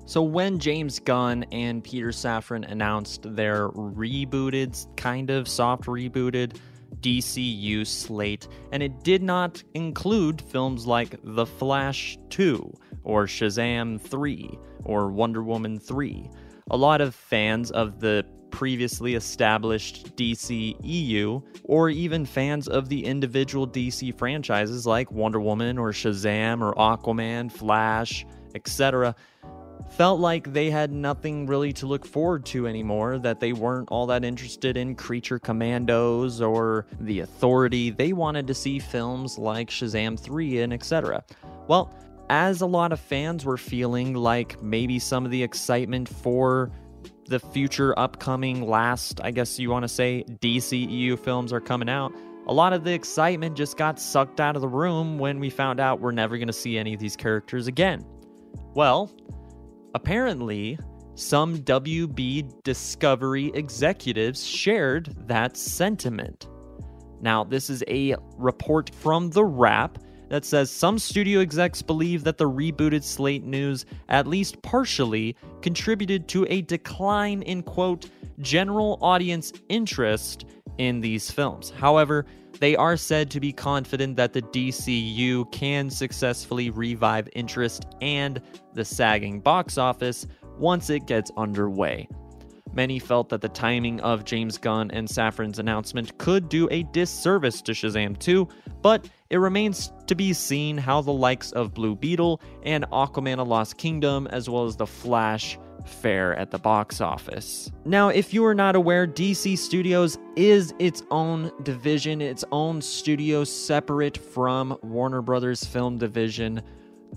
So when James Gunn and Peter Safran announced their rebooted, kind of soft rebooted DCU slate, and it did not include films like The Flash 2 or Shazam 3 or Wonder Woman 3. A lot of fans of the previously established DCEU, or even fans of the individual DC franchises like Wonder Woman or Shazam or Aquaman, Flash, etc., felt like they had nothing really to look forward to anymore, that they weren't all that interested in Creature Commandos or The Authority. They wanted to see films like Shazam 3 and etc. Well, as a lot of fans were feeling like maybe some of the excitement for the future upcoming last, I guess you want to say, DCEU films are coming out, a lot of the excitement just got sucked out of the room when we found out we're never going to see any of these characters again. Well, apparently, some WB Discovery executives shared that sentiment. Now, this is a report from The Wrap that says some studio execs believe that the rebooted slate news at least partially contributed to a decline in, quote, general audience interest in these films. However, they are said to be confident that the DCU can successfully revive interest and the sagging box office once it gets underway. Many felt that the timing of James Gunn and Safran's announcement could do a disservice to Shazam 2, but it remains to be seen how the likes of Blue Beetle and Aquaman: A Lost Kingdom, as well as The Flash, fare at the box office. Now, if you are not aware, DC Studios is its own division, its own studio separate from Warner Brothers Film Division.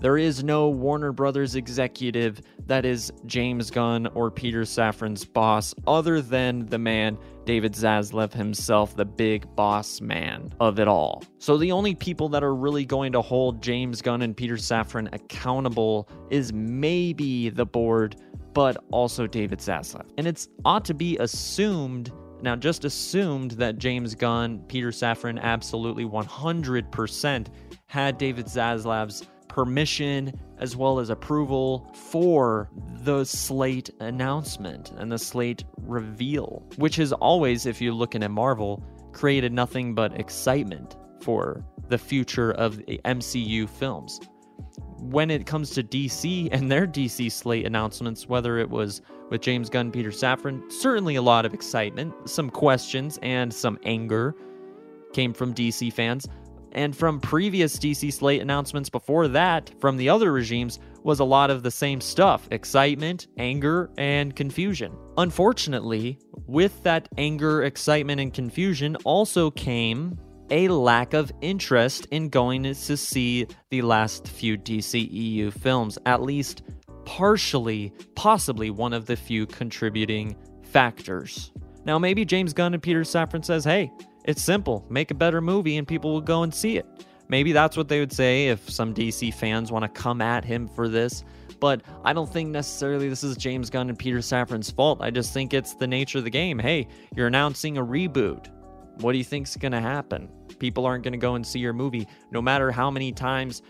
There is no Warner Brothers executive that is James Gunn or Peter Safran's boss, other than the man David Zaslav himself, the big boss man of it all. So the only people that are really going to hold James Gunn and Peter Safran accountable is maybe the board, but also David Zaslav. And it's ought to be assumed, now just assumed, that James Gunn, Peter Safran absolutely 100% had David Zaslav's permission as well as approval for the slate announcement and the slate reveal, which has always, if you're looking at Marvel, created nothing but excitement for the future of the MCU films. When it comes to DC and their DC slate announcements, whether it was with James Gunn, Peter Safran, certainly a lot of excitement, some questions and some anger came from DC fans. And from previous DC slate announcements before that, from the other regimes, was a lot of the same stuff: excitement, anger, and confusion. Unfortunately, with that anger, excitement, and confusion also came a lack of interest in going to see the last few DCEU films, at least partially, possibly one of the few contributing factors. Now, maybe James Gunn and Peter Safran says, hey, it's simple, make a better movie and people will go and see it. Maybe that's what they would say if some DC fans want to come at him for this. But I don't think necessarily this is James Gunn and Peter Safran's fault. I just think it's the nature of the game. Hey, you're announcing a reboot. What do you think's going to happen? People aren't going to go and see your movie, no matter how many times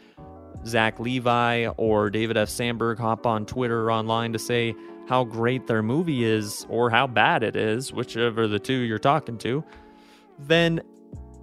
Zach Levi or David F. Sandberg hop on Twitter or online to say how great their movie is or how bad it is, whichever the two you're talking to. Then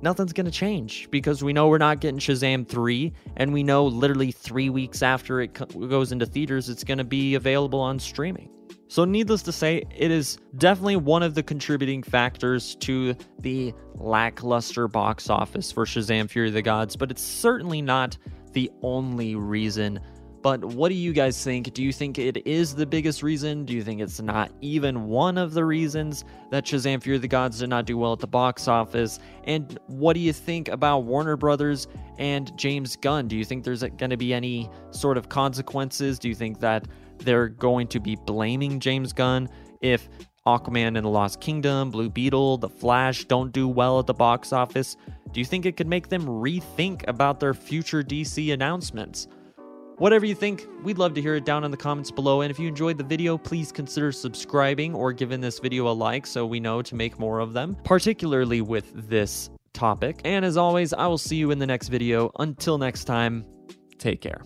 nothing's going to change, because we know we're not getting Shazam 3, and we know literally 3 weeks after it goes into theaters, it's going to be available on streaming. So needless to say, it is definitely one of the contributing factors to the lackluster box office for Shazam: Fury of the Gods, but it's certainly not the only reason. But what do you guys think? Do you think it is the biggest reason? Do you think it's not even one of the reasons that Shazam: Fury of the Gods did not do well at the box office? And what do you think about Warner Brothers and James Gunn? Do you think there's going to be any sort of consequences? Do you think that they're going to be blaming James Gunn if Aquaman and the Lost Kingdom, Blue Beetle, The Flash don't do well at the box office? Do you think it could make them rethink about their future DC announcements? Whatever you think, we'd love to hear it down in the comments below. And if you enjoyed the video, please consider subscribing or giving this video a like so we know to make more of them, particularly with this topic. And as always, I will see you in the next video. Until next time, take care.